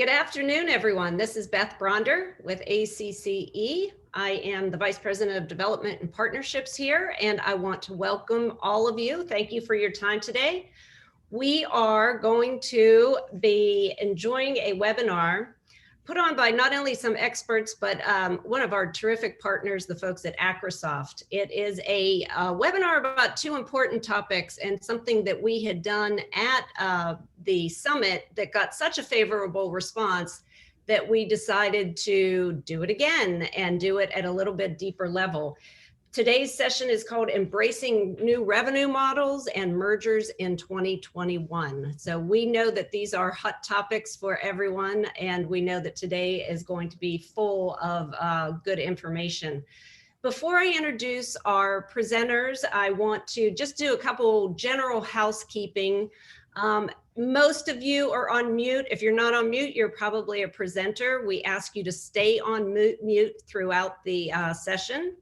Good afternoon, everyone. This is Beth Bronder with ACCE. I am the Vice President of Development and Partnerships here, and I want to welcome all of you. Thank you for your time today. We are going to be enjoying a webinar put on by not only some experts, but one of our terrific partners, the folks at Acrosoft. It is a webinar about two important topics and something that we had done at the summit that got such a favorable response that we decided to do it again and do it at a little bit deeper level. Today's session is called Embracing New Revenue Models and Mergers in 2021. So we know that these are hot topics for everyone, and we know that today is going to be full of good information. Before I introduce our presenters, I want to just do a couple general housekeeping. Most of you are on mute. If you're not on mute, you're probably a presenter. We ask you to stay on mute throughout the session.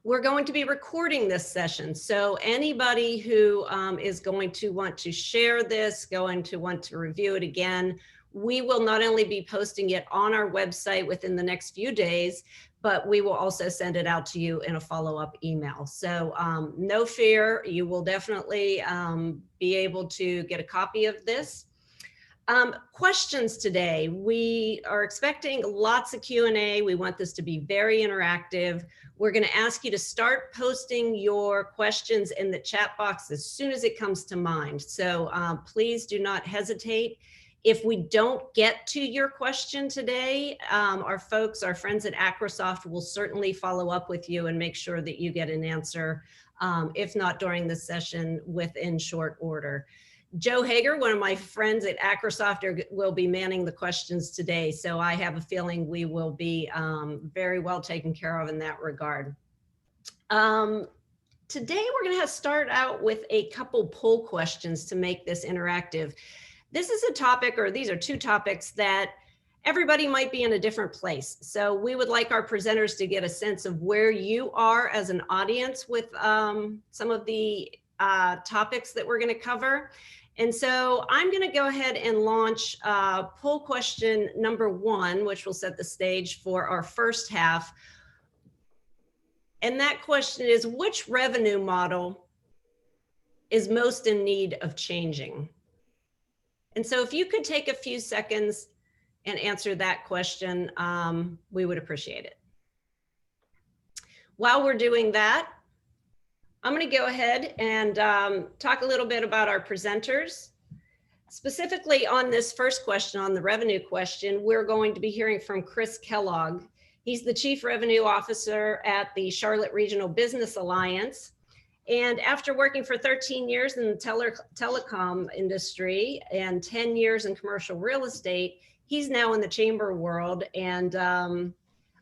We're going to be recording this session, so anybody who is going to want to share this, going to want to review it again, we will not only be posting it on our website within the next few days, but we will also send it out to you in a follow-up email. So no fear, you will definitely be able to get a copy of this. Questions today. We are expecting lots of Q&A. We want this to be very interactive. We're going to ask you to start posting your questions in the chat box as soon as it comes to mind. So please do not hesitate. If we don't get to your question today, our friends at Acrosoft will certainly follow up with you and make sure that you get an answer, if not during the session, within short order. Joe Hager, one of my friends at Acrosoft, will be manning the questions today. So I have a feeling we will be very well taken care of in that regard. Today, we're going to start out with a couple poll questions to make this interactive. This is a topic, or these are two topics that everybody might be in a different place. So we would like our presenters to get a sense of where you are as an audience with some of the topics that we're going to cover. And so I'm going to go ahead and launch poll question number 1, which will set the stage for our first half. And that question is, which revenue model is most in need of changing? And so if you could take a few seconds and answer that question, we would appreciate it. While we're doing that, I'm going to go ahead and talk a little bit about our presenters. Specifically on this first question, on the revenue question, we're going to be hearing from Chris Kellogg. He's the Chief Revenue Officer at the Charlotte Regional Business Alliance. And after working for 13 years in the telecom industry and 10 years in commercial real estate, he's now in the chamber world. And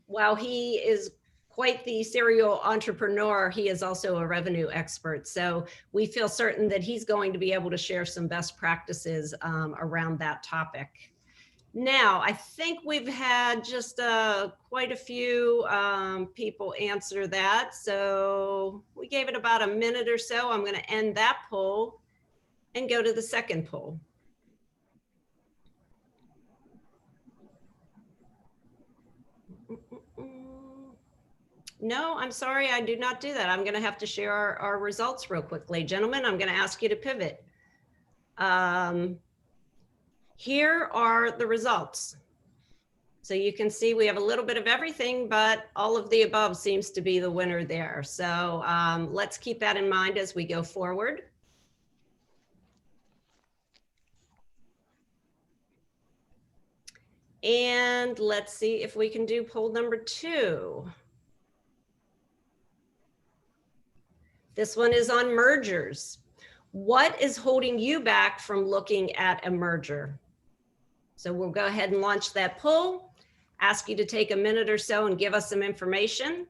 while he is quite the serial entrepreneur, he is also a revenue expert. So we feel certain that he's going to be able to share some best practices around that topic. Now, I think we've had just quite a few people answer that. So we gave it about a minute or so. I'm going to end that poll and go to the second poll. No, I'm sorry, I do not do that. I'm going to have to share our results real quickly. Gentlemen, I'm going to ask you to pivot. Here are the results. So you can see we have a little bit of everything, but all of the above seems to be the winner there. So let's keep that in mind as we go forward. And let's see if we can do poll number 2. This one is on mergers. What is holding you back from looking at a merger? So we'll go ahead and launch that poll, ask you to take a minute or so and give us some information.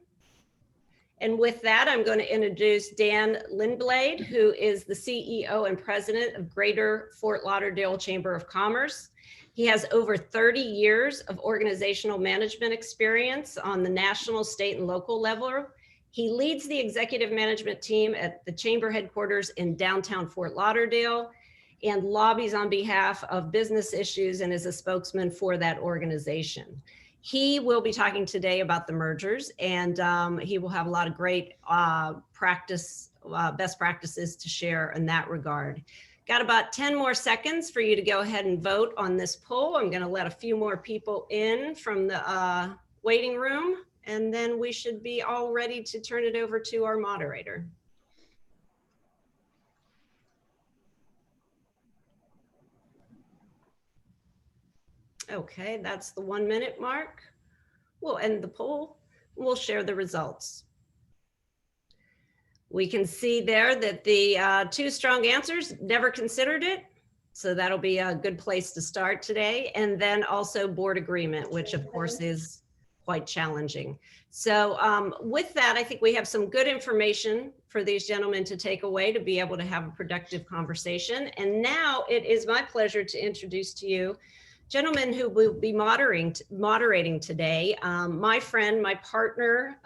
And with that, I'm going to introduce Dan Lindblade, who is the CEO and President of Greater Fort Lauderdale Chamber of Commerce. He has over 30 years of organizational management experience on the national, state, and local level. He leads the executive management team at the chamber headquarters in downtown Fort Lauderdale. and lobbies on behalf of business issues and is a spokesman for that organization. He will be talking today about the mergers, and he will have a lot of great best practices to share in that regard. Got about 10 more seconds for you to go ahead and vote on this poll. I'm going to let a few more people in from the waiting room, and then we should be all ready to turn it over to our moderator. Okay, that's the 1 minute mark. We'll end the poll. We'll share the results. We can see there that the two strong answers, never considered it. So that'll be a good place to start today. And then also board agreement, which of course is quite challenging. So with that, I think we have some good information for these gentlemen to take away to be able to have a productive conversation. And now it is my pleasure to introduce to you gentlemen who will be moderating today. My friend, my partner,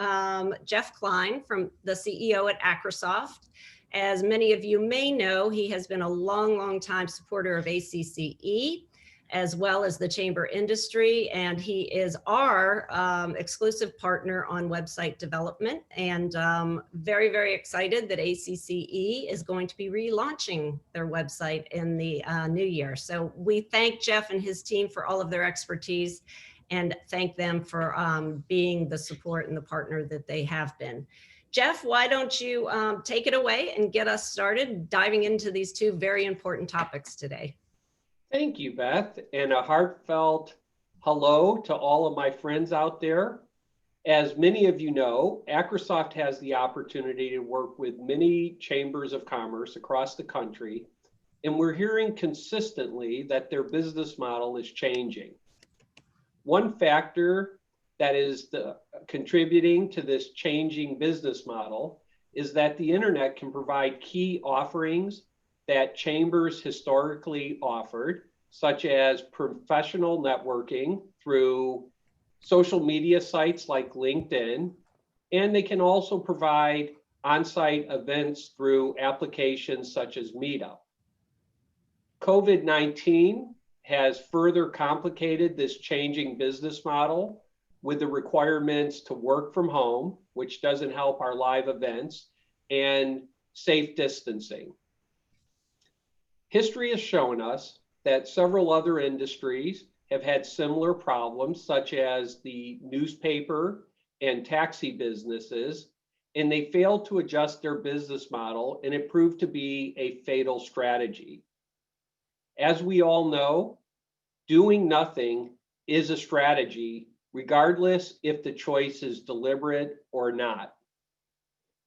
Jeff Klein, from the CEO at Acrosoft. As many of you may know, he has been a long time supporter of ACCE, as well as the chamber industry, and he is our exclusive partner on website development, and very excited that ACCE is going to be relaunching their website in the new year. So we thank Jeff and his team for all of their expertise and thank them for being the support and the partner that they have been. Jeff, why don't you take it away and get us started diving into these two very important topics today. Thank you, Beth, and a heartfelt hello to all of my friends out there. As many of you know, Acrosoft has the opportunity to work with many chambers of commerce across the country, and we're hearing consistently that their business model is changing. One factor that is contributing to this changing business model is that the internet can provide key offerings that chambers historically offered, such as professional networking through social media sites like LinkedIn, and they can also provide on-site events through applications such as Meetup. COVID-19 has further complicated this changing business model with the requirements to work from home, which doesn't help our live events, and safe distancing. History has shown us that several other industries have had similar problems, such as the newspaper and taxi businesses, and they failed to adjust their business model, and it proved to be a fatal strategy. As we all know, doing nothing is a strategy, regardless if the choice is deliberate or not.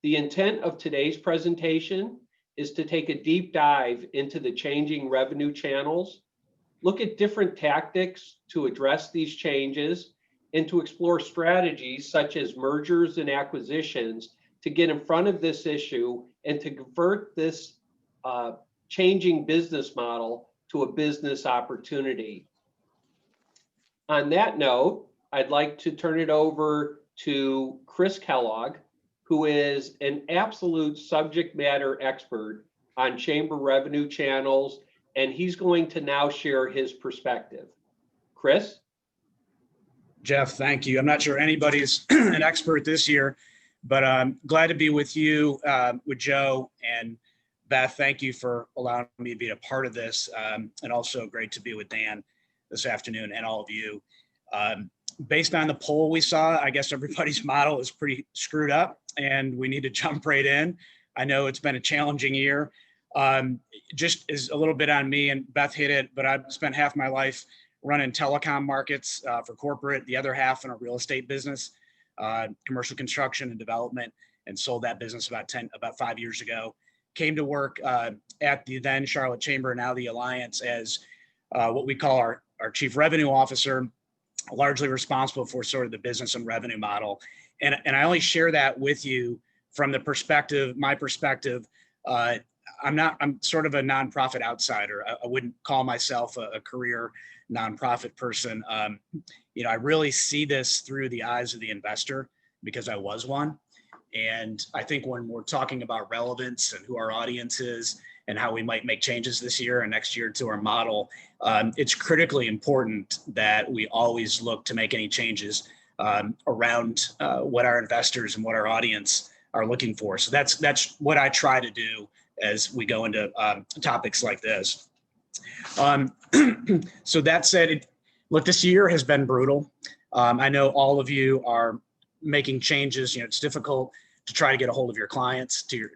The intent of today's presentation is to take a deep dive into the changing revenue channels, look at different tactics to address these changes, and to explore strategies such as mergers and acquisitions to get in front of this issue and to convert this changing business model to a business opportunity. On that note, I'd like to turn it over to Chris Kellogg, who is an absolute subject matter expert on chamber revenue channels, and he's going to now share his perspective. Chris? Jeff, thank you. I'm not sure anybody's an expert this year, but I'm glad to be with you, with Joe and Beth. Thank you for allowing me to be a part of this, and also great to be with Dan this afternoon and all of you. Based on the poll we saw, I guess everybody's model is pretty screwed up and we need to jump right in. I know it's been a challenging year. Just as a little bit on me, and Beth hit it, but I've spent half my life running telecom markets for corporate, the other half in a real estate business, commercial construction and development, and sold that business about 5 years ago. Came to work at the then Charlotte Chamber, now the Alliance, as what we call our chief revenue officer, largely responsible for sort of the business and revenue model. And I only share that with you from the perspective, my perspective. I'm sort of a nonprofit outsider. I wouldn't call myself a career nonprofit person. I really see this through the eyes of the investor because I was one. And I think when we're talking about relevance and who our audience is and how we might make changes this year and next year to our model, it's critically important that we always look to make any changes around what our investors and what our audience are looking for. So that's what I try to do as we go into topics like this. So that said, look, this year has been brutal. I know all of you are making changes. It's difficult to try to get a hold of your clients, to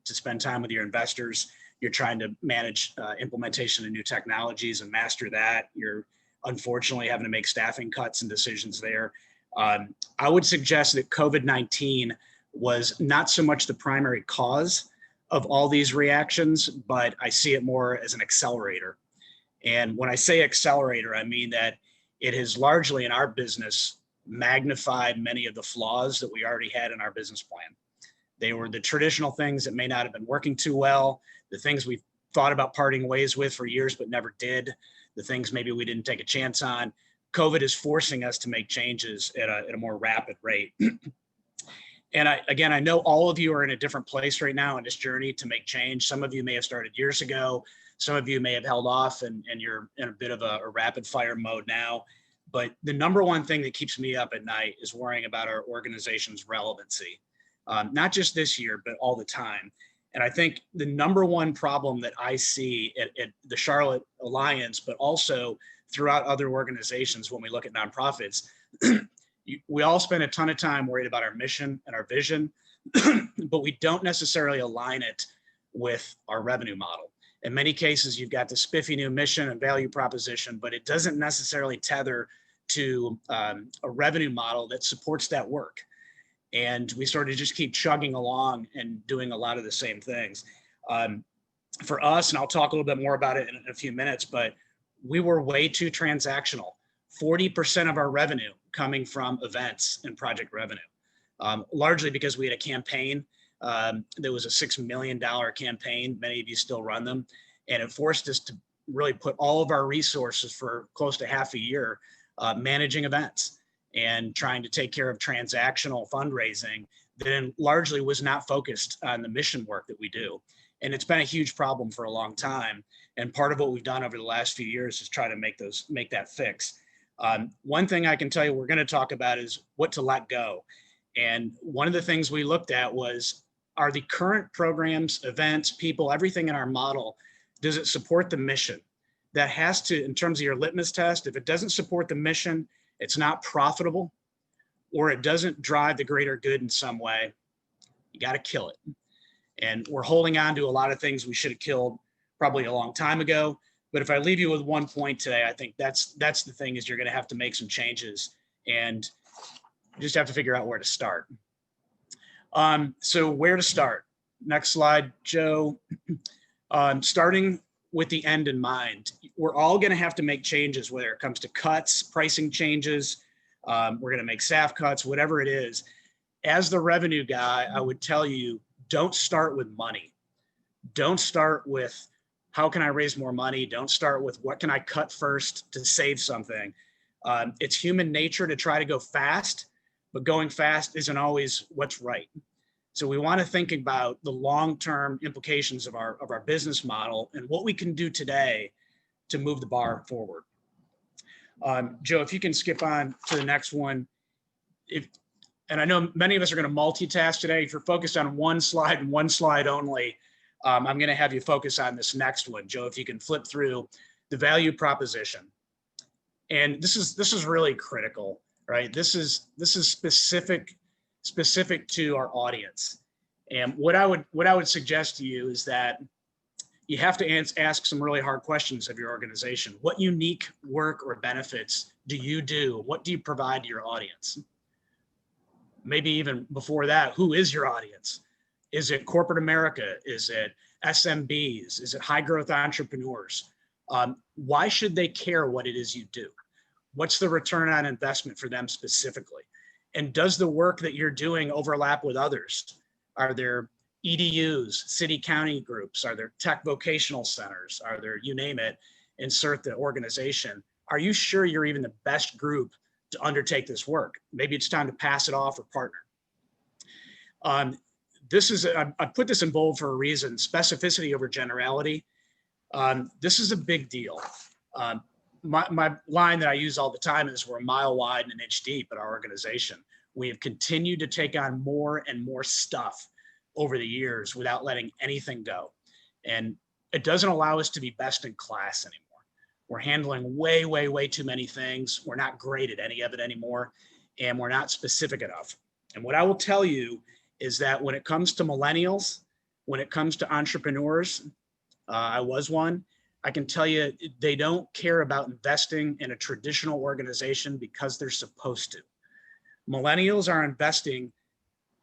spend time with your investors. You're trying to manage implementation of new technologies and master that. You're unfortunately having to make staffing cuts and decisions there. I would suggest that COVID-19 was not so much the primary cause of all these reactions, but I see it more as an accelerator. And when I say accelerator, I mean that it has largely in our business magnified many of the flaws that we already had in our business plan. They were the traditional things that may not have been working too well, the things we thought about parting ways with for years but never did, the things maybe we didn't take a chance on. COVID is forcing us to make changes at a more rapid rate. And I know all of you are in a different place right now in this journey to make change. Some of you may have started years ago. Some of you may have held off and you're in a bit of a rapid fire mode now. But the number one thing that keeps me up at night is worrying about our organization's relevancy, not just this year, but all the time. And I think the number one problem that I see at the Charlotte Alliance, but also throughout other organizations when we look at nonprofits, we all spend a ton of time worried about our mission and our vision, but we don't necessarily align it with our revenue model. In many cases, you've got the spiffy new mission and value proposition, but it doesn't necessarily tether to a revenue model that supports that work. And we sort of just keep chugging along and doing a lot of the same things. For us, and I'll talk a little bit more about it in a few minutes, but we were way too transactional. 40% of our revenue coming from events and project revenue, largely because we had a campaign. There was a $6 million campaign. Many of you still run them. And it forced us to really put all of our resources for close to half a year managing events and trying to take care of transactional fundraising that then largely was not focused on the mission work that we do. And it's been a huge problem for a long time. And part of what we've done over the last few years is try to make that fix. One thing I can tell you we're going to talk about is what to let go. And one of the things we looked at was, are the current programs, events, people, everything in our model, does it support the mission? That has to, in terms of your litmus test, if it doesn't support the mission, it's not profitable, or it doesn't drive the greater good in some way, you got to kill it. And we're holding on to a lot of things we should have killed probably a long time ago. But if I leave you with one point today, I think that's the thing, is you're going to have to make some changes and you just have to figure out where to start. So where to start? Next slide, Joe. Starting with the end in mind, we're all going to have to make changes, whether it comes to cuts, pricing changes, we're going to make staff cuts, whatever it is. As the revenue guy, I would tell you, don't start with money. Don't start with how can I raise more money? Don't start with what can I cut first to save something. It's human nature to try to go fast, but going fast isn't always what's right. So we want to think about the long-term implications of our business model and what we can do today to move the bar forward. Joe, if you can skip on to the next one. And I know many of us are going to multitask today. If you're focused on one slide and one slide only, I'm going to have you focus on this next one. Joe, if you can flip through the value proposition. And this is really critical, right? This is specific to our audience. And what I would suggest to you is that you have to ask some really hard questions of your organization. What unique work or benefits do you do? What do you provide to your audience? Maybe even before that, who is your audience? Is it corporate America? Is it SMBs? Is it high growth entrepreneurs? Why should they care what it is you do? What's the return on investment for them specifically? And does the work that you're doing overlap with others? Are there EDUs, city county groups? Are there tech vocational centers? Are there, you name it, insert the organization? Are you sure you're even the best group to undertake this work? Maybe it's time to pass it off or partner. I put this in bold for a reason, specificity over generality. This is a big deal. My line that I use all the time is we're a mile wide and an inch deep at our organization. We have continued to take on more and more stuff over the years without letting anything go. And it doesn't allow us to be best in class anymore. We're handling way, way, way too many things. We're not great at any of it anymore, and we're not specific enough. And what I will tell you is that when it comes to millennials, when it comes to entrepreneurs, I was one, I can tell you they don't care about investing in a traditional organization because they're supposed to. Millennials are investing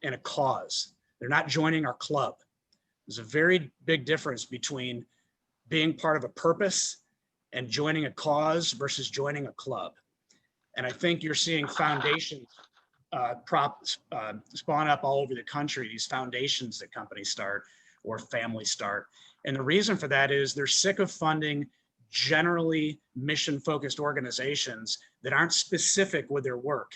in a cause. They're not joining our club. There's a very big difference between being part of a purpose and joining a cause versus joining a club. And I think you're seeing foundations spawn up all over the country, these foundations that companies start or families start. And the reason for that is they're sick of funding generally mission-focused organizations that aren't specific with their work.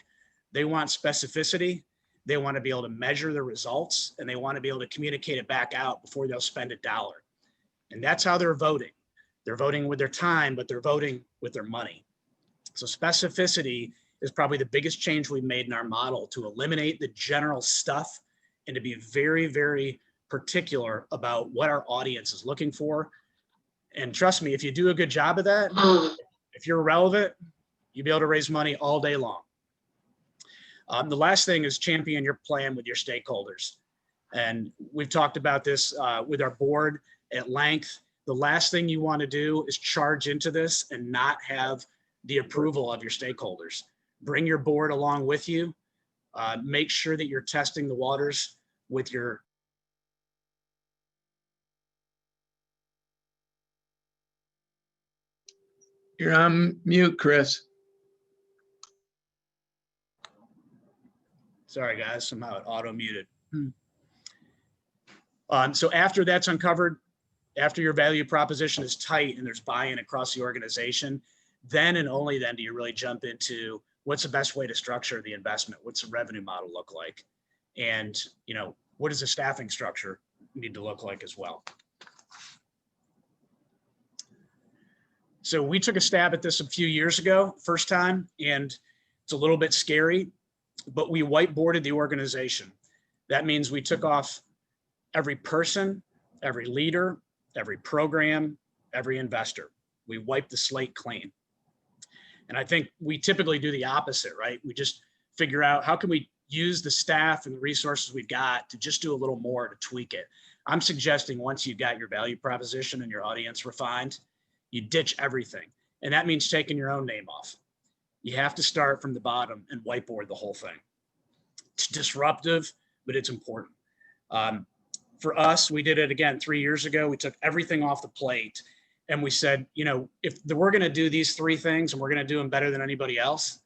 They want specificity, they want to be able to measure the results, and they want to be able to communicate it back out before they'll spend $1. And that's how they're voting. They're voting with their time, but they're voting with their money. So specificity is probably the biggest change we've made in our model, to eliminate the general stuff and to be very, very particular about what our audience is looking for. And trust me, if you do a good job of that, if you're relevant, you'll be able to raise money all day long. The last thing is champion your plan with your stakeholders. And we've talked about this with our board at length. The last thing you want to do is charge into this and not have the approval of your stakeholders. Bring your board along with you. Make sure that you're testing the waters with your You're on mute, Chris. Sorry, guys, somehow it auto muted. So after that's uncovered, after your value proposition is tight and there's buy-in across the organization, then and only then do you really jump into what's the best way to structure the investment? What's the revenue model look like? And, you know, what does the staffing structure need to look like as well? So we took a stab at this a few years ago, first time, and it's a little bit scary, but we whiteboarded the organization. That means we took off every person, every leader, every program, every investor. We wiped the slate clean. And I think we typically do the opposite, right? We just figure out how can we use the staff and the resources we've got to just do a little more to tweak it. I'm suggesting once you've got your value proposition and your audience refined, you ditch everything. And that means taking your own name off. You have to start from the bottom and whiteboard the whole thing. It's disruptive, but it's important. For us, we did it again 3 years ago. We took everything off the plate and we said, you know, if we're going to do these 3 things and we're going to do them better than anybody else,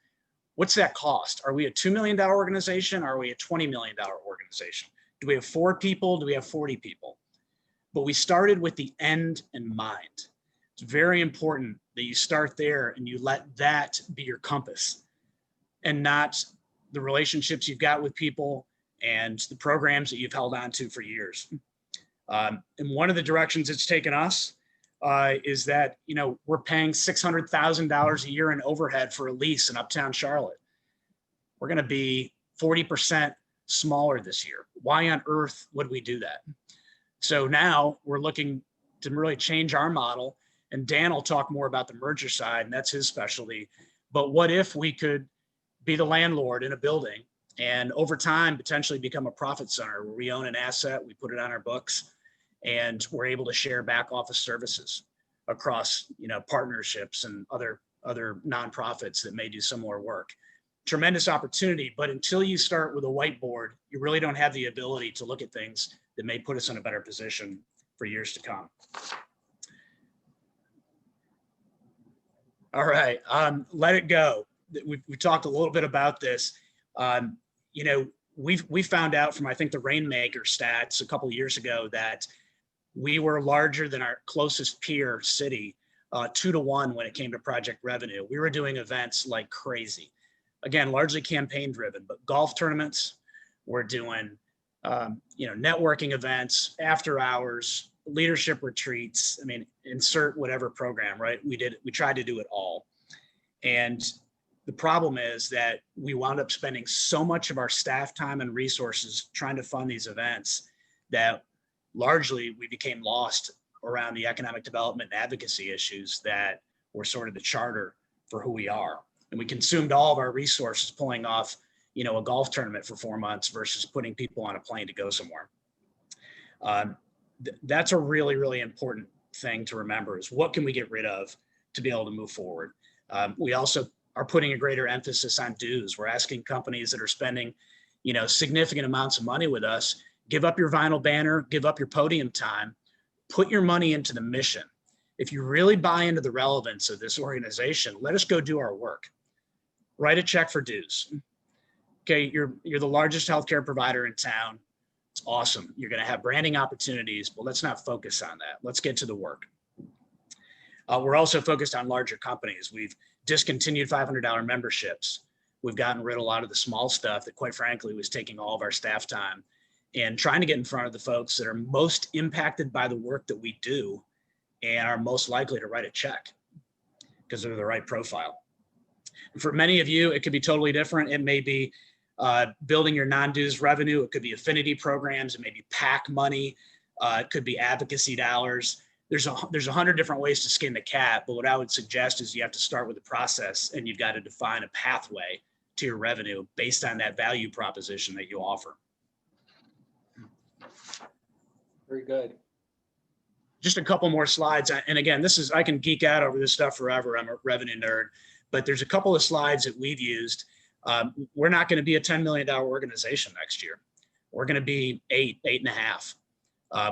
what's that cost? Are we a $2 million organization? Are we a $20 million organization? Do we have 4 people? Do we have 40 people? But we started with the end in mind. It's very important that you start there and you let that be your compass and not the relationships you've got with people and the programs that you've held on to for years. And one of the directions it's taken us is that, you know, we're paying $600,000 a year in overhead for a lease in Uptown Charlotte. We're going to be 40% smaller this year. Why on earth would we do that? So now we're looking to really change our model. And Dan will talk more about the merger side, and that's his specialty. But what if we could be the landlord in a building and over time potentially become a profit center where we own an asset, we put it on our books, and we're able to share back office services across, you know, partnerships and other nonprofits that may do similar work. Tremendous opportunity, but until you start with a whiteboard, you really don't have the ability to look at things that may put us in a better position for years to come. All right, let it go. We talked a little bit about this. You know, we found out from, I think, the Rainmaker stats a couple of years ago that we were larger than our closest peer city, 2-to-1 when it came to project revenue. We were doing events like crazy. Again, largely campaign driven, but golf tournaments, we're doing networking events, after hours, leadership retreats. I mean, insert whatever program, right? We tried to do it all. And the problem is that we wound up spending so much of our staff time and resources trying to fund these events that largely we became lost around the economic development and advocacy issues that were sort of the charter for who we are. And we consumed all of our resources pulling off, a golf tournament for 4 months versus putting people on a plane to go somewhere. That's a really, really important thing to remember is what can we get rid of to be able to move forward. We also are putting a greater emphasis on dues. We're asking companies that are spending, significant amounts of money with us, give up your vinyl banner, give up your podium time, put your money into the mission. If you really buy into the relevance of this organization, let us go do our work. Write a check for dues. Okay, you're the largest healthcare provider in town. It's awesome. You're going to have branding opportunities, but let's not focus on that. Let's get to the work. We're also focused on larger companies. We've discontinued $500 memberships. We've gotten rid of a lot of the small stuff that, quite frankly, was taking all of our staff time, and trying to get in front of the folks that are most impacted by the work that we do and are most likely to write a check because they're the right profile. For many of you, it could be totally different. It may be building your non-dues revenue. It could be affinity programs. It may be PAC money. It could be advocacy dollars. There's 100 different ways to skin the cat, but what I would suggest is you have to start with the process, and you've got to define a pathway to your revenue based on that value proposition that you offer. Very good. Just a couple more slides. And again, I can geek out over this stuff forever. I'm a revenue nerd, but there's a couple of slides that we've used. We're not going to be a $10 million organization next year. We're going to be 8.5.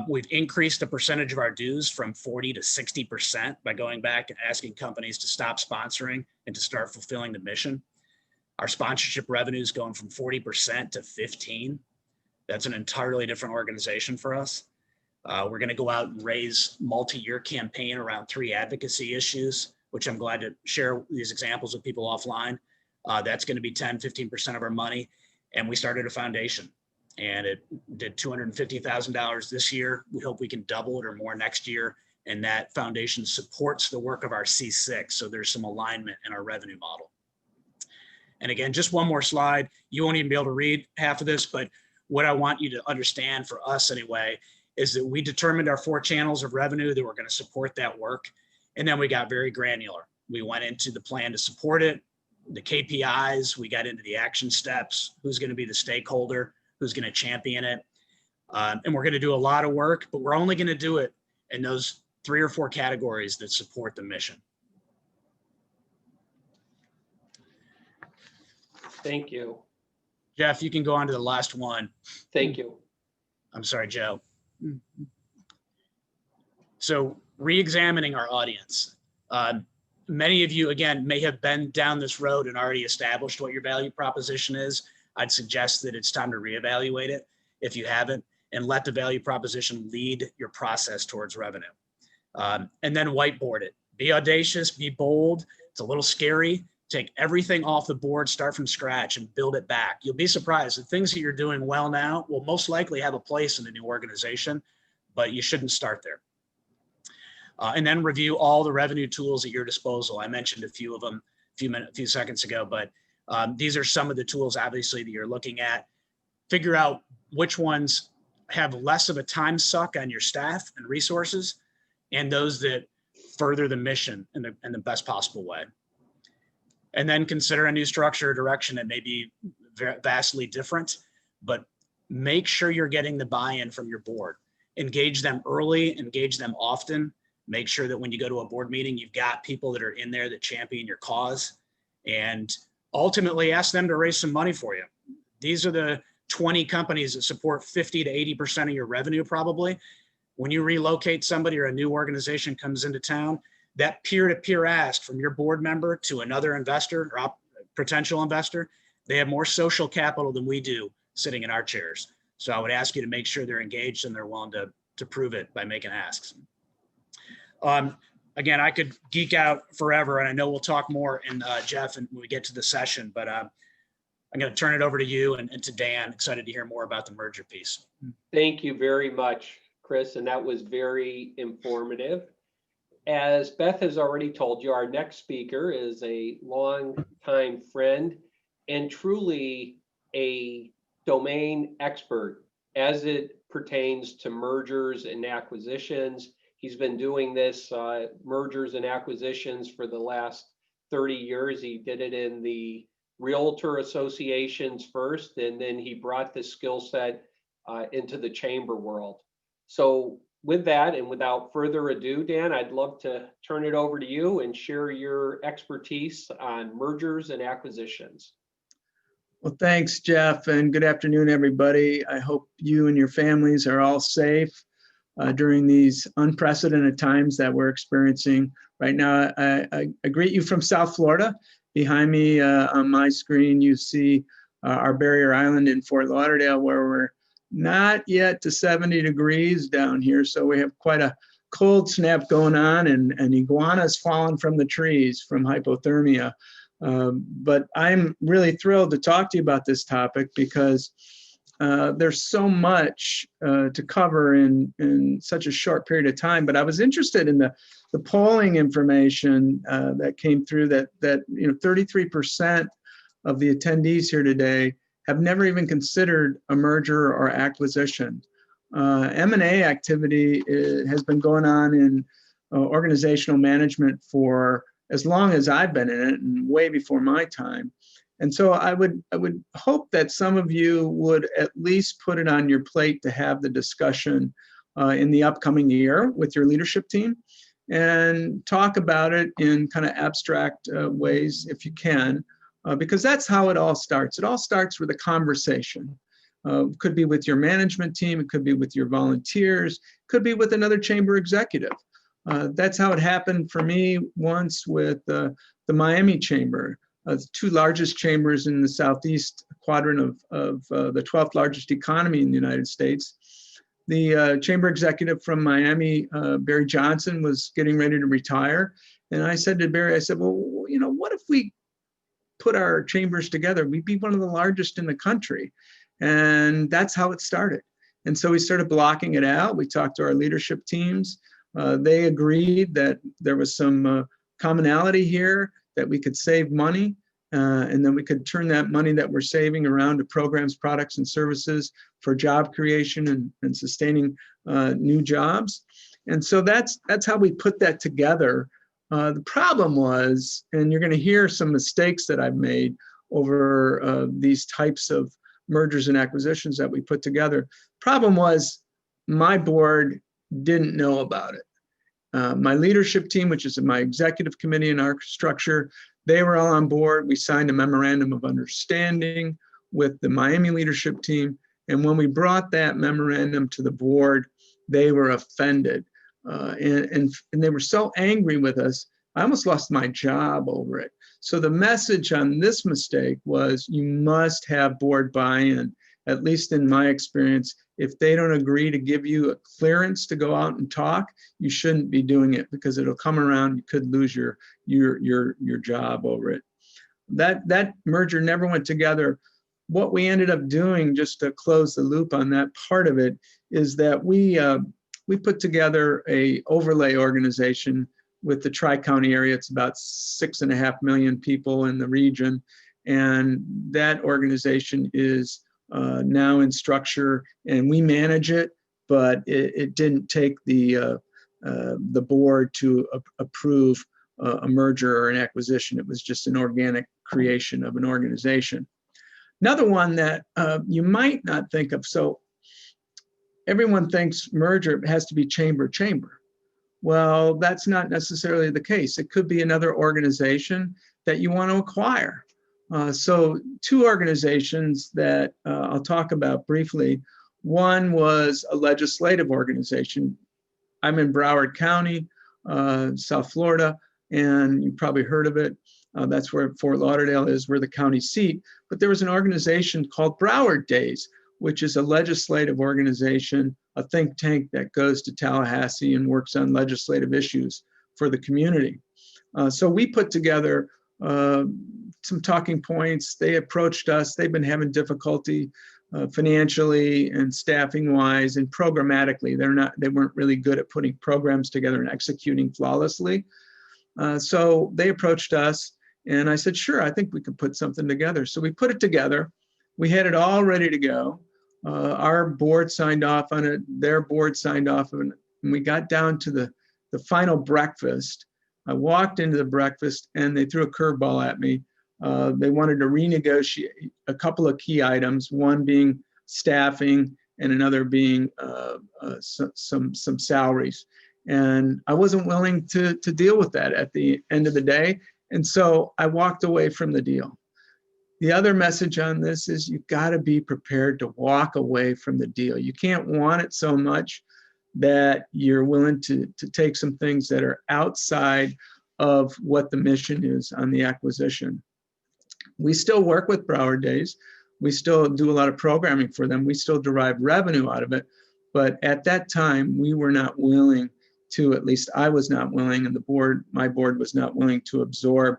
We've increased the percentage of our dues from 40 to 60% by going back and asking companies to stop sponsoring and to start fulfilling the mission. Our sponsorship revenue is going from 40% to 15%. That's an entirely different organization for us. We're going to go out and raise multi-year campaign around 3 advocacy issues, which I'm glad to share these examples with people offline. That's going to be 10, 15% of our money. And we started a foundation, and it did $250,000 this year. We hope we can double it or more next year. And that foundation supports the work of our C6. So there's some alignment in our revenue model. And again, just one more slide. You won't even be able to read half of this, but what I want you to understand, for us anyway, is that we determined our 4 channels of revenue that were going to support that work. And then we got very granular. We went into the plan to support it, the KPIs, we got into the action steps, who's going to be the stakeholder, who's going to champion it. And we're going to do a lot of work, but we're only going to do it in those 3 or 4 categories that support the mission. Thank you. Jeff, you can go on to the last one. Thank you. I'm sorry, Joe. So re-examining our audience. Many of you, again, may have been down this road and already established what your value proposition is. I'd suggest that it's time to reevaluate it if you haven't, and let the value proposition lead your process towards revenue. And then whiteboard it. Be audacious, be bold. It's a little scary. Take everything off the board, start from scratch, and build it back. You'll be surprised. The things that you're doing well now will most likely have a place in a new organization, but you shouldn't start there. And then review all the revenue tools at your disposal. I mentioned a few of them a few seconds ago, but these are some of the tools, obviously, that you're looking at. Figure out which ones have less of a time suck on your staff and resources, and those that further the mission in the best possible way. And then consider a new structure or direction that may be vastly different, but make sure you're getting the buy-in from your board. Engage them early, engage them often. Make sure that when you go to a board meeting, you've got people that are in there that champion your cause, and ultimately ask them to raise some money for you. These are the 20 companies that support 50 to 80% of your revenue probably. When you relocate somebody or a new organization comes into town, that peer-to-peer ask from your board member to another investor or potential investor, they have more social capital than we do sitting in our chairs. So I would ask you to make sure they're engaged and they're willing to prove it by making asks. Again, I could geek out forever, and I know we'll talk more in Jeff and when we get to the session, but I'm going to turn it over to you and to Dan. Excited to hear more about the merger piece. Thank you very much, Chris, and that was very informative. As Beth has already told you, our next speaker is a longtime friend and truly a domain expert as it pertains to mergers and acquisitions. He's been doing this mergers and acquisitions for the last 30 years. He did it in the realtor associations first, and then he brought this skill set into the chamber world. So with that, and without further ado, Dan, I'd love to turn it over to you and share your expertise on mergers and acquisitions. Well, thanks, Jeff, and good afternoon, everybody. I hope you and your families are all safe during these unprecedented times that we're experiencing right now. I greet you from South Florida. Behind me on my screen, you see our barrier island in Fort Lauderdale, where we're not yet to 70 degrees down here. So we have quite a cold snap going on, and iguanas falling from the trees from hypothermia. But I'm really thrilled to talk to you about this topic because there's so much to cover in such a short period of time. But I was interested in the polling information that came through that 33% of the attendees here today have never even considered a merger or acquisition. M&A activity has been going on in organizational management for as long as I've been in it, and way before my time. And so I would hope that some of you would at least put it on your plate to have the discussion in the upcoming year with your leadership team and talk about it in kind of abstract ways if you can. Because that's how it all starts. It all starts with a conversation. Could be with your management team, it could be with your volunteers, could be with another chamber executive. That's how it happened for me once with the Miami Chamber, the two largest chambers in the southeast quadrant of the 12th largest economy in the United States. The chamber executive from Miami, Barry Johnson, was getting ready to retire. And I said to Barry, I said, well, what if we put our chambers together? We'd be one of the largest in the country. And that's how it started. And so we started blocking it out. We talked to our leadership teams. They agreed that there was some commonality here, that we could save money, and then we could turn that money that we're saving around to programs, products, and services for job creation and sustaining new jobs. And so that's how we put that together. The problem was, and you're going to hear some mistakes that I've made over these types of mergers and acquisitions that we put together. Problem was, my board didn't know about it. My leadership team, which is my executive committee in our structure, they were all on board. We signed a memorandum of understanding with the Miami leadership team. And when we brought that memorandum to the board, they were offended. And they were so angry with us, I almost lost my job over it. So the message on this mistake was, you must have board buy-in. At least in my experience, if they don't agree to give you a clearance to go out and talk, you shouldn't be doing it, because it'll come around, you could lose your job over it. That merger never went together. What we ended up doing, just to close the loop on that part of it, is that we put together a overlay organization with the Tri-County area. It's about 6.5 million people in the region. And that organization is now in structure, and we manage it, but it didn't take the board to approve a merger or an acquisition. It was just an organic creation of an organization. Another one that you might not think of. So everyone thinks merger has to be chamber. Well, that's not necessarily the case. It could be another organization that you want to acquire. So two organizations that I'll talk about briefly. One was a legislative organization. I'm in Broward County, South Florida, and you probably heard of it. That's where Fort Lauderdale is. We're the county seat. But there was an organization called Broward Days, which is a legislative organization, a think tank that goes to Tallahassee and works on legislative issues for the community. So we put together some talking points. They approached us. They've been having difficulty financially and staffing wise and programmatically. They weren't really good at putting programs together and executing flawlessly. So they approached us and I said, sure, I think we could put something together. So we put it together. We had it all ready to go. Our board signed off on it. Their board signed off on it. And we got down to the final breakfast. I walked into the breakfast and they threw a curveball at me. They wanted to renegotiate a couple of key items, one being staffing and another being some salaries. And I wasn't willing to deal with that at the end of the day. And so I walked away from the deal. The other message on this is you've got to be prepared to walk away from the deal. You can't want it so much that you're willing to take some things that are outside of what the mission is on the acquisition. We still work with Broward Days. We still do a lot of programming for them. We still derive revenue out of it. But at that time, we were not willing to, at least I was not willing, and my board was not willing to absorb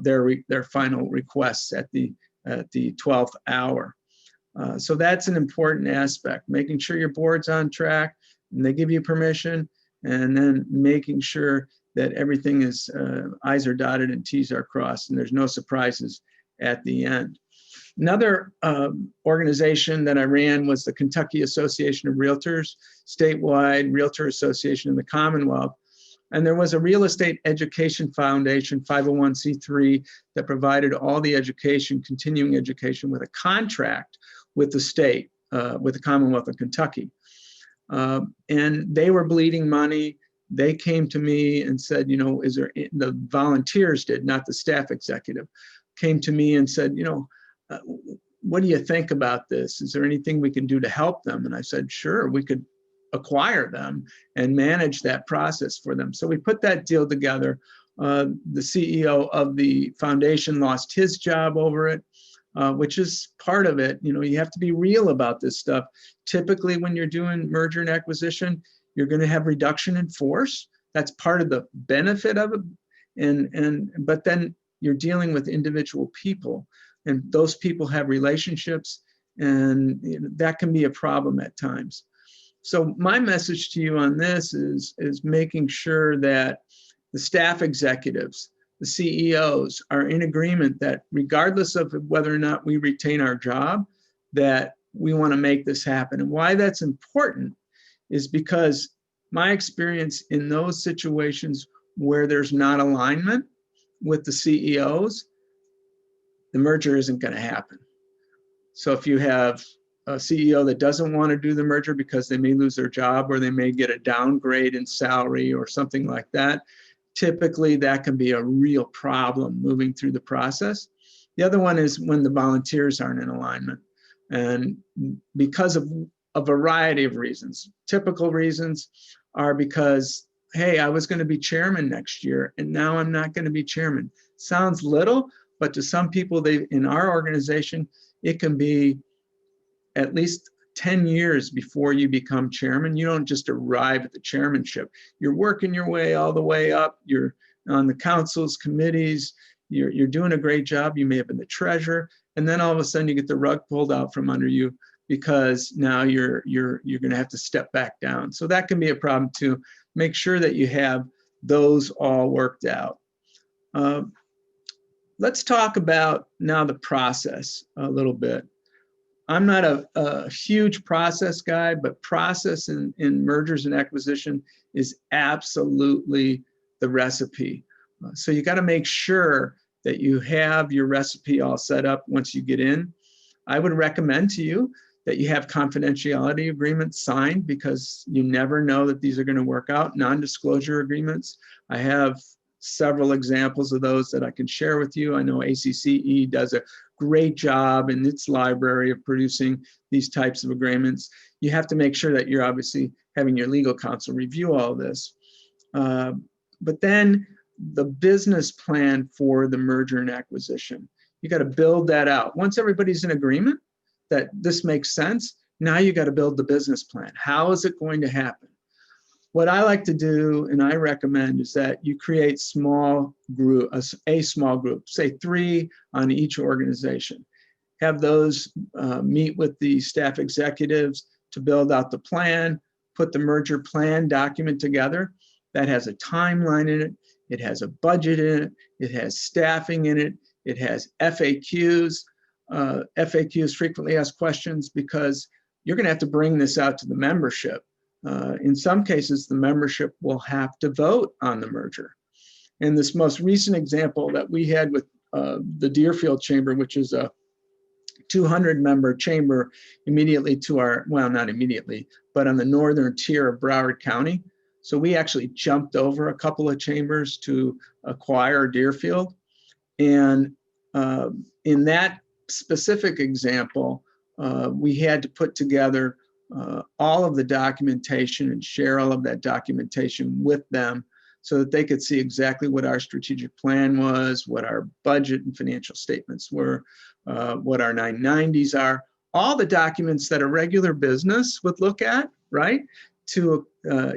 their final requests at the 12th hour. So that's an important aspect, making sure your board's on track and they give you permission, and then making sure that everything is I's are dotted and T's are crossed and there's no surprises at the end. Another organization that I ran was the Kentucky Association of Realtors, statewide realtor association in the Commonwealth. And there was a real estate education foundation, 501c3, that provided all the education, continuing education, with a contract with the state, with the Commonwealth of Kentucky. And they were bleeding money. They came to me and said, the volunteers did, not the staff executive, came to me and said, what do you think about this? Is there anything we can do to help them? And I said, sure, we could acquire them and manage that process for them. So we put that deal together. The CEO of the foundation lost his job over it, which is part of it. You have to be real about this stuff. Typically, when you're doing merger and acquisition, you're going to have reduction in force. That's part of the benefit of it. But then you're dealing with individual people, and those people have relationships, and that can be a problem at times. So my message to you on this is making sure that the staff executives, the CEOs, are in agreement that regardless of whether or not we retain our job, that we want to make this happen. And why that's important is because my experience in those situations where there's not alignment with the CEOs, the merger isn't going to happen. So if you have a CEO that doesn't want to do the merger because they may lose their job or they may get a downgrade in salary or something like that, typically that can be a real problem moving through the process. The other one is when the volunteers aren't in alignment. And because of a variety of reasons, typical reasons are because, hey, I was going to be chairman next year and now I'm not going to be chairman. Sounds little, but to some people in our organization, it can be at least 10 years before you become chairman. You don't just arrive at the chairmanship. You're working your way all the way up. You're on the councils, committees. You're doing a great job. You may have been the treasurer, and then all of a sudden you get the rug pulled out from under you because now you're going to have to step back down. So that can be a problem too. Make sure that you have those all worked out. Let's talk about now the process a little bit. I'm not a huge process guy, but process in mergers and acquisition is absolutely the recipe. So you got to make sure that you have your recipe all set up once you get in. I would recommend to you that you have confidentiality agreements signed because you never know that these are going to work out. Non-disclosure agreements. I have several examples of those that I can share with you. I know ACCE does a great job in its library of producing these types of agreements. You have to make sure that you're obviously having your legal counsel review all this. But then the business plan for the merger and acquisition, you got to build that out. Once everybody's in agreement that this makes sense, now you got to build the business plan. How is it going to happen? what I like to do, and I recommend, is that you create small group, a small group, say 3 on each organization. Have those meet with the staff executives to build out the plan, put the merger plan document together that has a timeline in it. It has a budget in it. It has staffing in it. It has FAQs. FAQs, frequently asked questions, because you're going to have to bring this out to the membership. In some cases, the membership will have to vote on the merger. And this most recent example that we had with the Deerfield Chamber, which is a 200-member chamber immediately to our, well, not immediately, but on the northern tier of Broward County. So we actually jumped over a couple of chambers to acquire Deerfield. And in that specific example, we had to put together all of the documentation and share all of that documentation with them so that they could see exactly what our strategic plan was, what our budget and financial statements were, what our 990s are, all the documents that a regular business would look at, right, to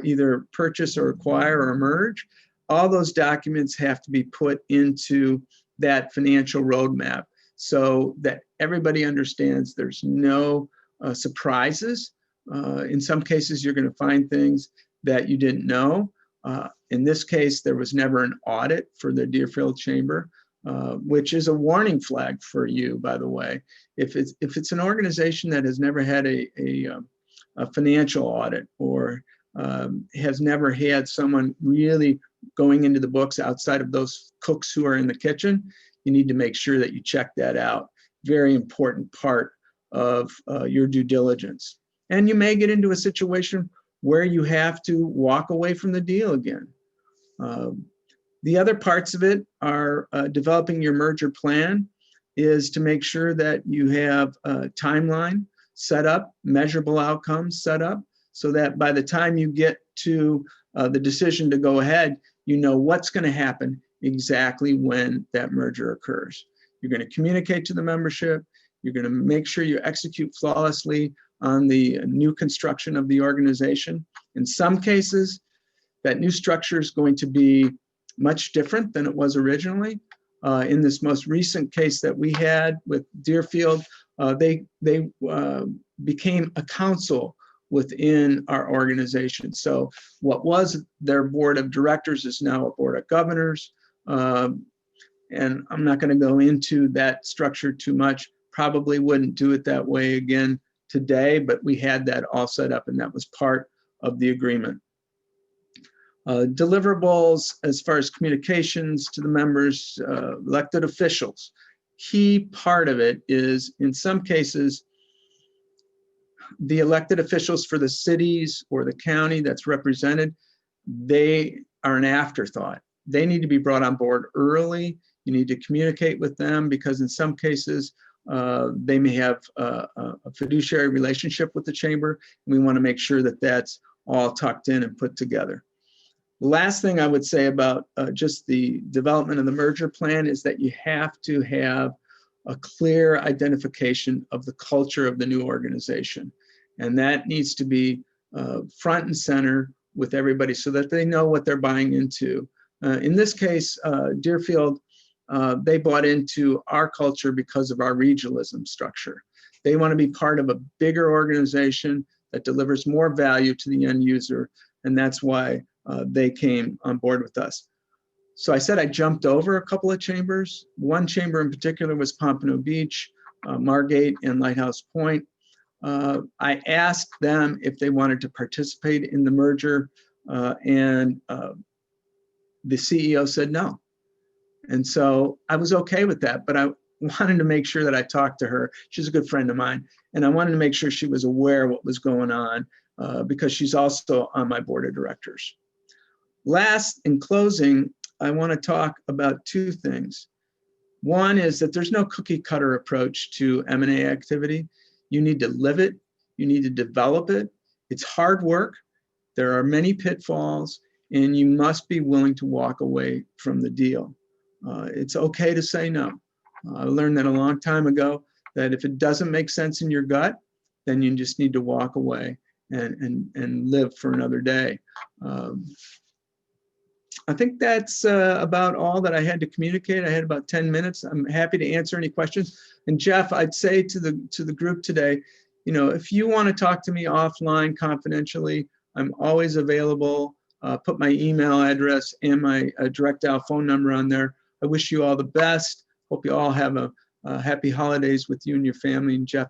either purchase or acquire or merge. All those documents have to be put into that financial roadmap so that everybody understands there's no surprises. In some cases, you're going to find things that you didn't know. In this case, there was never an audit for the Deerfield Chamber, which is a warning flag for you, by the way. If it's an organization that has never had a financial audit, or has never had someone really going into the books outside of those cooks who are in the kitchen, you need to make sure that you check that out. Very important part of your due diligence. And you may get into a situation where you have to walk away from the deal again. The other parts of it are developing your merger plan is to make sure that you have a timeline set up, measurable outcomes set up, so that by the time you get to the decision to go ahead, you know what's going to happen exactly when that merger occurs. You're going to communicate to the membership. You're going to make sure you execute flawlessly on the new construction of the organization. In some cases, that new structure is going to be much different than it was originally. In this most recent case that we had with Deerfield, they became a council within our organization. So what was their board of directors is now a board of governors. And I'm not going to go into that structure too much. Probably wouldn't do it that way again today, but we had that all set up, and that was part of the agreement. Deliverables as far as communications to the members, elected officials. Key part of it is, in some cases, the elected officials for the cities or the county that's represented, they are an afterthought. They need to be brought on board early. You need to communicate with them, because in some cases, they may have a fiduciary relationship with the chamber. And we want to make sure that that's all tucked in and put together. The last thing I would say about just the development of the merger plan is that you have to have a clear identification of the culture of the new organization. And that needs to be front and center with everybody so that they know what they're buying into. In this case, Deerfield, they bought into our culture because of our regionalism structure. They want to be part of a bigger organization that delivers more value to the end user. And that's why they came on board with us. So I said I jumped over a couple of chambers. One chamber in particular was Pompano Beach, Margate, and Lighthouse Point. I asked them if they wanted to participate in the merger, and the CEO said no. And so I was okay with that, but I wanted to make sure that I talked to her. She's a good friend of mine, and I wanted to make sure she was aware of what was going on, because she's also on my board of directors. Last, in closing, I want to talk about two things. One is that there's no cookie cutter approach to M&A activity. You need to live it. You need to develop it. It's hard work. There are many pitfalls, and you must be willing to walk away from the deal. It's okay to say no. I learned that a long time ago, that if it doesn't make sense in your gut, then you just need to walk away. and live for another day. I think that's about all that I had to communicate. I had about 10 minutes. I'm happy to answer any questions. And Jeff, I'd say to the group today, if you want to talk to me offline confidentially, I'm always available. Put my email address and my direct dial phone number on there. I wish you all the best. Hope you all have a happy holidays with you and your family. And Jeff,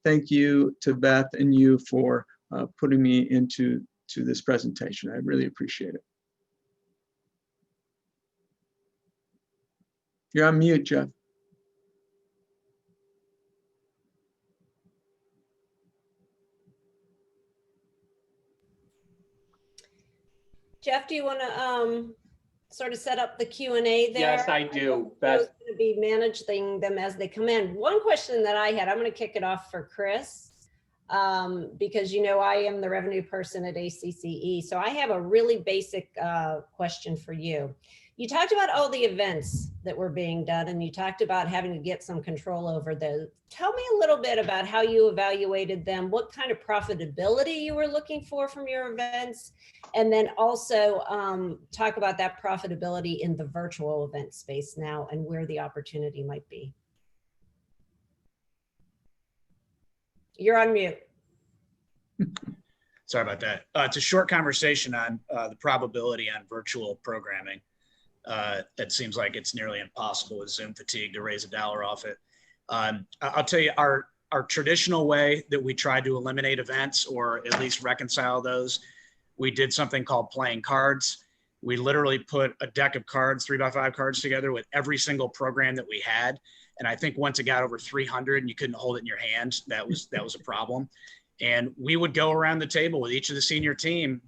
thank you to Beth and you for putting me into this presentation. I really appreciate it. You're on mute, Jeff. Jeff, do you want to sort of set up the Q&A there? Yes, I do. Beth going to be managing them as they come in. One question that I had, I'm going to kick it off for Chris, because I am the revenue person at ACCE. So I have a really basic question for you. You talked about all the events that were being done, and you talked about having to get some control over those. Tell me a little bit about how you evaluated them, what kind of profitability you were looking for from your events, and then also talk about that profitability in the virtual event space now and where the opportunity might be. You're on mute. Sorry about that. It's a short conversation on the probability on virtual programming. It seems like it's nearly impossible with Zoom fatigue to raise $1 off it. I'll tell you, our traditional way that we tried to eliminate events or at least reconcile those, we did something called playing cards. We literally put a deck of cards, 3x5 cards together with every single program that we had. And I think once it got over 300 and you couldn't hold it in your hand, that was a problem. And we would go around the table with each of the senior team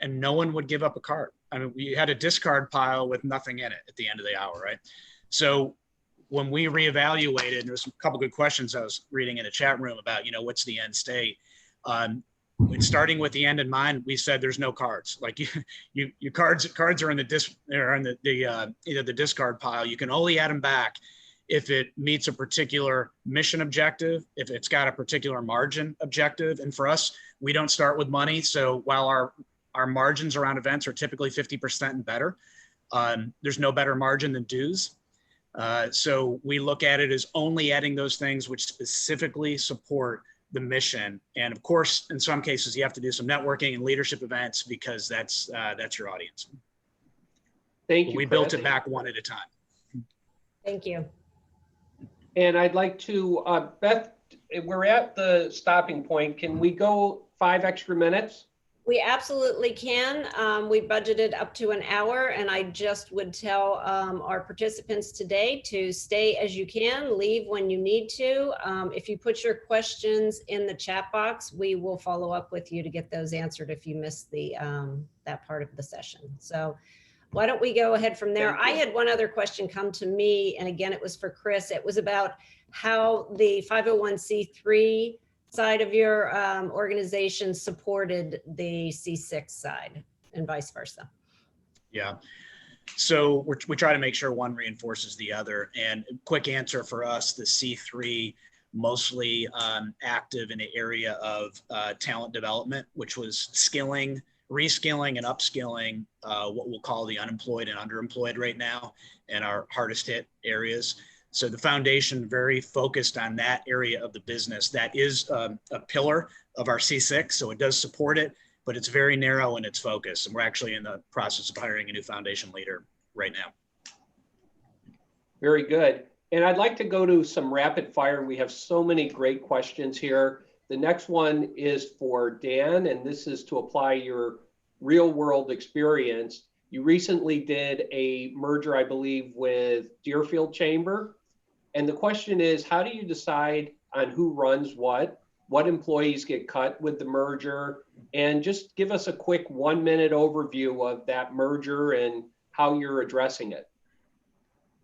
and no one would give up a card. I mean, we had a discard pile with nothing in it at the end of the hour, right? So when we reevaluated, there was a couple good questions I was reading in a chat room about, what's the end state? Starting with the end in mind, we said there's no cards. Like your cards are in the either the discard pile. You can only add them back if it meets a particular mission objective, if it's got a particular margin objective. And for us, we don't start with money. So while our margins around events are typically 50% and better, there's no better margin than dues. So we look at it as only adding those things which specifically support the mission. And of course, in some cases, you have to do some networking and leadership events because that's your audience. Thank you. We built it back one at a time. Thank you. And I'd like to, Beth, we're at the stopping point. Can we go 5 extra minutes? We absolutely can. We budgeted up to an hour, and I just would tell our participants today to stay as you can, leave when you need to. If you put your questions in the chat box, we will follow up with you to get those answered if you missed that part of the session. So why don't we go ahead from there? I had one other question come to me, and again, it was for Chris. It was about how the 501c3 side of your organization supported the C6 side and vice versa. Yeah. So we try to make sure one reinforces the other. And quick answer for us, the C3 mostly active in the area of talent development, which was skilling, reskilling and upskilling what we'll call the unemployed and underemployed right now in our hardest hit areas. So the foundation very focused on that area of the business. That is a pillar of our C6, so it does support it, but it's very narrow in its focus. And we're actually in the process of hiring a new foundation leader right now. Very good. And I'd like to go to some rapid fire. We have so many great questions here. The next one is for Dan, and this is to apply your real world experience. You recently did a merger, I believe, with Deerfield Chamber. And the question is, how do you decide on who runs what employees get cut with the merger? And just give us a quick 1-minute overview of that merger and how you're addressing it.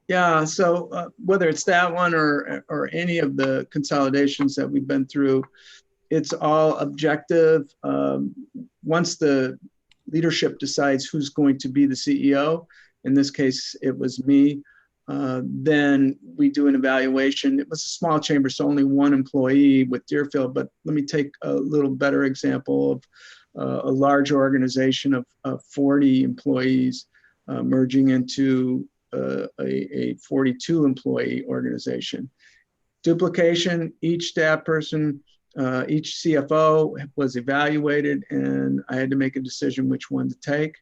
Yeah, so whether it's that one or any of the consolidations that we've been through, it's all objective. Once the leadership decides who's going to be the CEO, in this case, it was me, then we do an evaluation. It was a small chamber, so only one employee with Deerfield, but let me take a little better example of a large organization of 40 employees merging into a 42 employee organization. Duplication, each staff person, each CFO was evaluated, and I had to make a decision which one to take.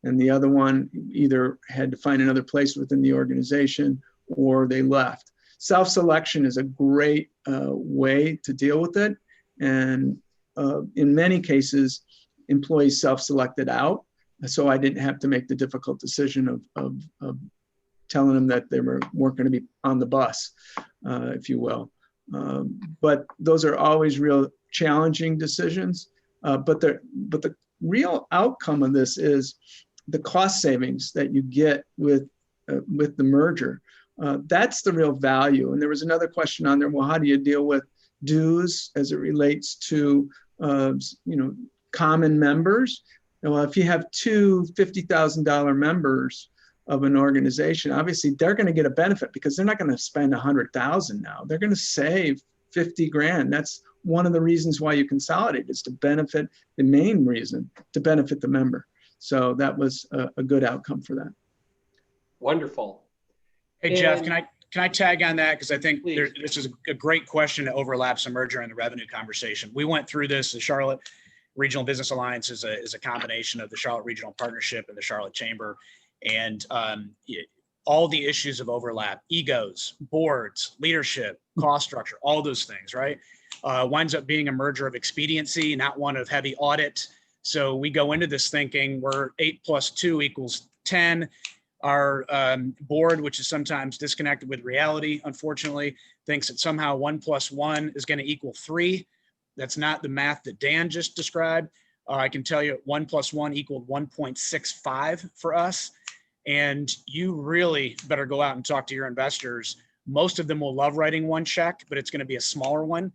And the other one either had to find another place within the organization or they left. Self-selection is a great way to deal with it. And in many cases, employees self-selected out. So I didn't have to make the difficult decision of telling them that they weren't going to be on the bus, if you will. But those are always real challenging decisions. But the real outcome of this is the cost savings that you get with the merger. That's the real value. And there was another question on there. Well, how do you deal with dues as it relates to common members? Well, if you have two $50,000 members of an organization, obviously they're going to get a benefit because they're not going to spend $100,000 now. They're going to save 50 grand. That's one of the reasons why you consolidate, is to benefit, the main reason, to benefit the member. So that was a good outcome for that. Wonderful. Hey, Jeff, can I tag on that? Because I think Please. this is a great question that overlaps the merger and the revenue conversation. We went through this. The Charlotte Regional Business Alliance is a combination of the Charlotte Regional Partnership and the Charlotte Chamber. And all the issues of overlap, egos, boards, leadership, cost structure, all those things, right? Winds up being a merger of expediency, not one of heavy audit. So we go into this thinking we're 8 + 2 = 10. Our board, which is sometimes disconnected with reality, unfortunately, thinks that somehow 1 + 1 is going to equal 3. That's not the math that Dan just described. I can tell you 1 + 1 = 1.65 for us. And you really better go out and talk to your investors. Most of them will love writing one check, but it's going to be a smaller one.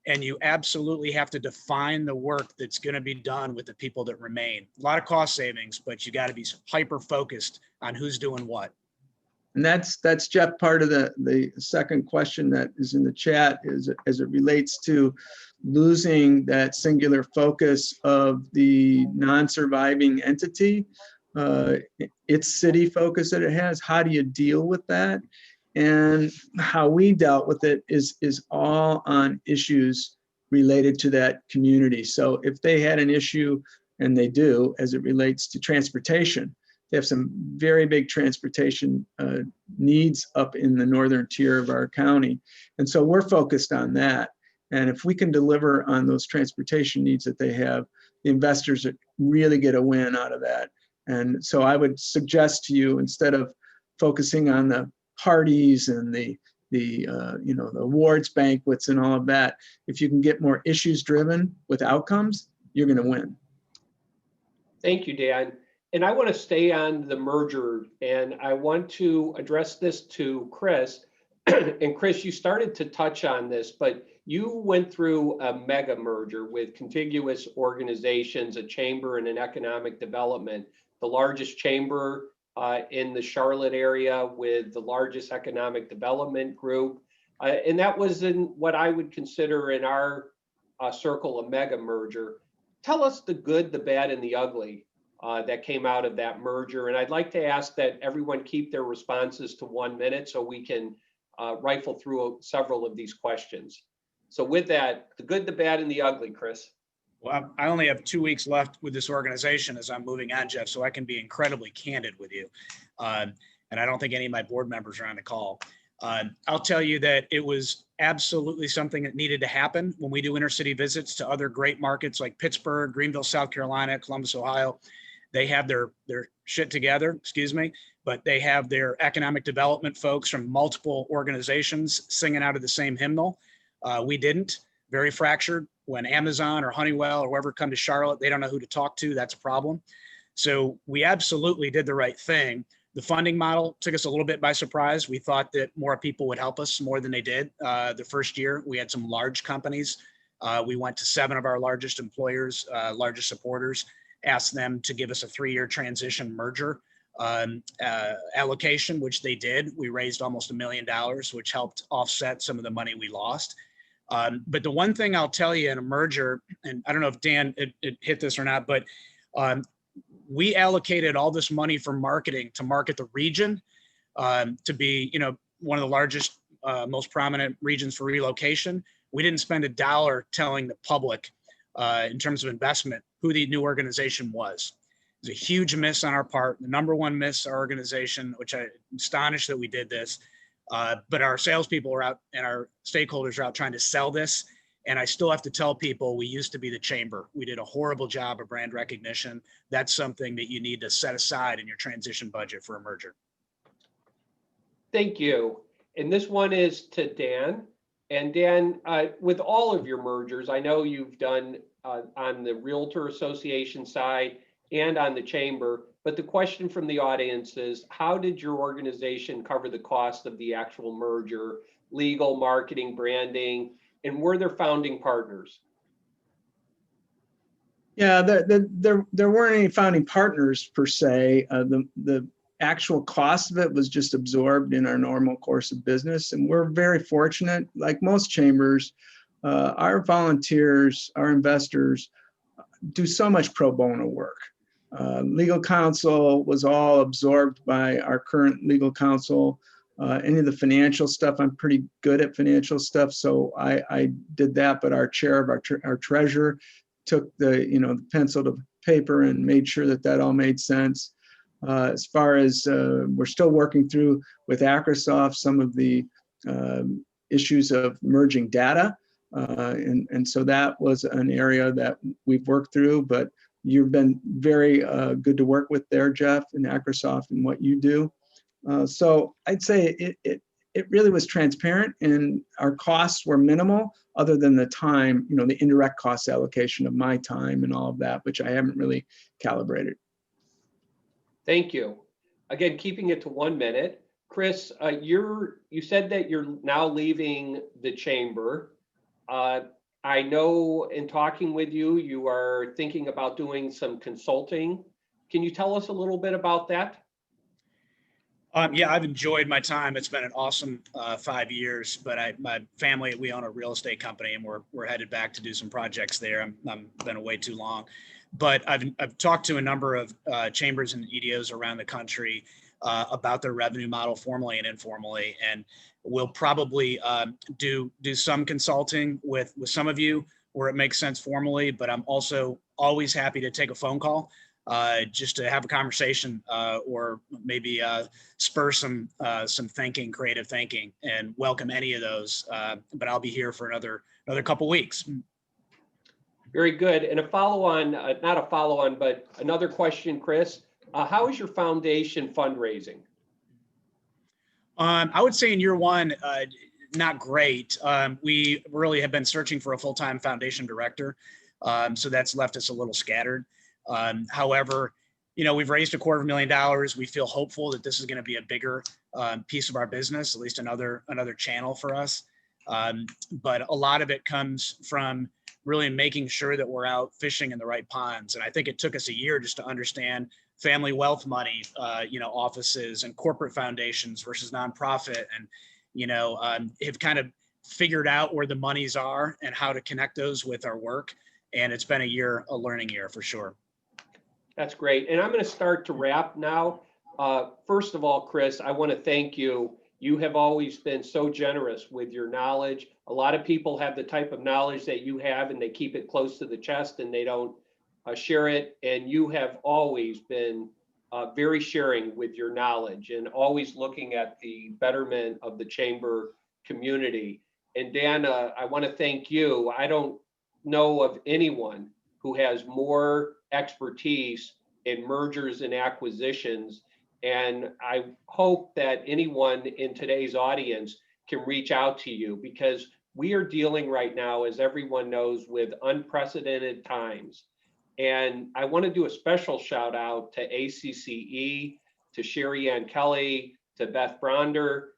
And you absolutely have to define the work that's going to be done with the people that remain. A lot of cost savings, but you got to be hyper focused on who's doing what. And that's Jeff, part of the second question that is in the chat, is as it relates to losing that singular focus of the non-surviving entity, its city focus that it has. How do you deal with that? And how we dealt with it is all on issues related to that community. So if they had an issue, and they do, as it relates to transportation, they have some very big transportation needs up in the northern tier of our county. And so we're focused on that. And if we can deliver on those transportation needs that they have, the investors really get a win out of that. And so I would suggest to you, instead of focusing on the parties and the awards banquets and all of that, if you can get more issues driven with outcomes, you're going to win. Thank you, Dan. And I want to stay on the merger, and I want to address this to Chris. And Chris, you started to touch on this, but you went through a mega merger with contiguous organizations, a chamber and an economic development, the largest chamber in the Charlotte area with the largest economic development group. And that was in what I would consider in our circle a mega merger. Tell us the good, the bad, and the ugly that came out of that merger. And I'd like to ask that everyone keep their responses to 1 minute so we can rifle through several of these questions. So with that, the good, the bad, and the ugly, Chris. Well, I only have 2 weeks left with this organization as I'm moving on, Jeff, so I can be incredibly candid with you. And I don't think any of my board members are on the call. I'll tell you that it was absolutely something that needed to happen when we do intercity visits to other great markets like Pittsburgh, Greenville, South Carolina, Columbus, Ohio. They have their shit together, but they have their economic development folks from multiple organizations singing out of the same hymnal. We didn't. Very fractured. When Amazon or Honeywell or whoever come to Charlotte, they don't know who to talk to. That's a problem. So we absolutely did the right thing. The funding model took us a little bit by surprise. We thought that more people would help us more than they did. The first year, we had some large companies. We went to 7 of our largest employers, largest supporters, asked them to give us a 3-year transition merger allocation, which they did. We raised almost $1 million, which helped offset some of the money we lost. But the one thing I'll tell you in a merger, and I don't know if Dan it hit this or not, but we allocated all this money for marketing to market the region to be, one of the largest, most prominent regions for relocation. We didn't spend a dollar telling the public in terms of investment who the new organization was. It was a huge miss on our part, the number one miss our organization, which I'm astonished that we did this. But our salespeople are out and our stakeholders are out trying to sell this. And I still have to tell people we used to be the chamber. We did a horrible job of brand recognition. That's something that you need to set aside in your transition budget for a merger. Thank you. And this one is to Dan. And Dan, with all of your mergers, I know you've done on the Realtor Association side and on the chamber, but the question from the audience is, how did your organization cover the cost of the actual merger, legal, marketing, branding, and were there founding partners? Yeah, there weren't any founding partners per se. The actual cost of it was just absorbed in our normal course of business. And we're very fortunate, like most chambers, our volunteers, our investors do so much pro bono work. Legal counsel was all absorbed by our current legal counsel. Any of the financial stuff, I'm pretty good at financial stuff, so I did that. But our chair of our treasurer took the pencil to paper and made sure that all made sense. As far as we're still working through with Acrosoft some of the issues of merging data, and so that was an area that we've worked through. But you've been very good to work with there, Jeff, and Acrosoft and what you do. So I'd say it really was transparent, and our costs were minimal, other than the time, the indirect cost allocation of my time and all of that, which I haven't really calibrated. Thank you. Again, keeping it to 1 minute. Chris, you said that you're now leaving the chamber. I know in talking with you, you are thinking about doing some consulting. Can you tell us a little bit about that? Yeah, I've enjoyed my time. It's been an awesome 5 years, but my family, we own a real estate company and we're headed back to do some projects there. I'm been away too long, but I've talked to a number of chambers and EDOs around the country about their revenue model, formally and informally. And we'll probably do some consulting with some of you where it makes sense formally, but I'm also always happy to take a phone call just to have a conversation or maybe spur some thinking, creative thinking, and welcome any of those. But I'll be here for another couple weeks. Very good. And a follow-on, not a follow-on, but another question, Chris. How is your foundation fundraising? I would say in year one, not great. We really have been searching for a full-time foundation director. So that's left us a little scattered. However, we've raised $250,000. We feel hopeful that this is going to be a bigger piece of our business, at least another channel for us. But a lot of it comes from really making sure that we're out fishing in the right ponds. And I think it took us a year just to understand family wealth money, offices and corporate foundations versus nonprofit, and have kind of figured out where the monies are and how to connect those with our work. And it's been a learning year for sure. That's great. And I'm going to start to wrap now. First of all, Chris, I want to thank you. You have always been so generous with your knowledge. A lot of people have the type of knowledge that you have and they keep it close to the chest and they don't share it. And you have always been very sharing with your knowledge and always looking at the betterment of the chamber community. And Dan, I want to thank you. I don't know of anyone who has more expertise in mergers and acquisitions. And I hope that anyone in today's audience can reach out to you, because we are dealing right now, as everyone knows, with unprecedented times. And I want to do a special shout out to ACCE, to Sherry Ann Kelly, to Beth Bronder.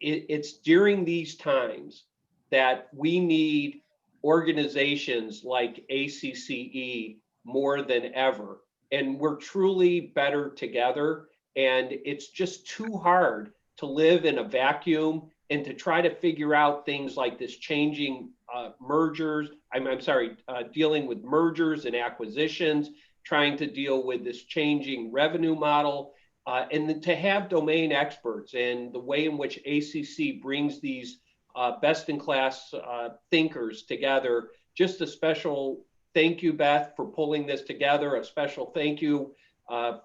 It's during these times that we need organizations like ACCE more than ever. and we're truly better together. And it's just too hard to live in a vacuum and to try to figure out things like this changing mergers. I'm sorry, dealing with mergers and acquisitions, trying to deal with this changing revenue model, and then to have domain experts and the way in which ACC brings these best-in-class thinkers together. Just a special thank you, Beth, for pulling this together. A special thank you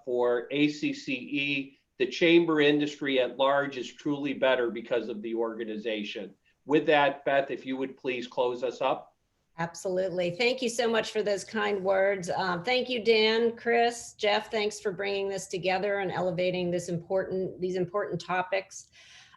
for ACCE. The chamber industry at large is truly better because of the organization. With that, Beth, if you would please close us up. Absolutely. Thank you so much for those kind words. Thank you, Dan, Chris, Jeff. Thanks for bringing this together and elevating these important topics.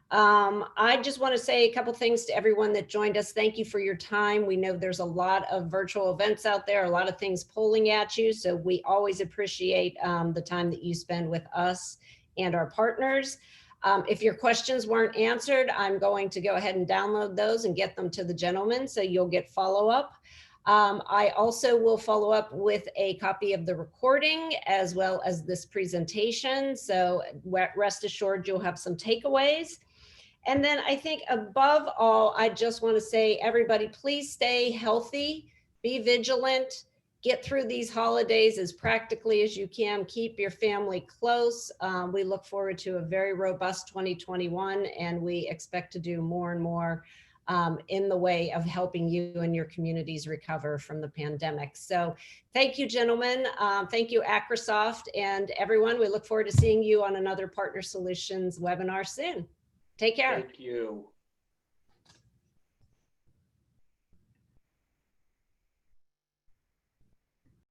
I just want to say a couple things to everyone that joined us. Thank you for your time. We know there's a lot of virtual events out there, a lot of things pulling at you. So we always appreciate the time that you spend with us and our partners. If your questions weren't answered, I'm going to go ahead and download those and get them to the gentleman, so you'll get follow-up. I also will follow up with a copy of the recording as well as this presentation. So rest assured you'll have some takeaways. And then I think above all, I just want to say, everybody, please stay healthy, be vigilant, get through these holidays as practically as you can, keep your family close. We look forward to a very robust 2021, and we expect to do more and more in the way of helping you and your communities recover from the pandemic. So thank you, gentlemen. Thank you, Acrosoft, and everyone. We look forward to seeing you on another Partner Solutions webinar soon. Take care. Thank you.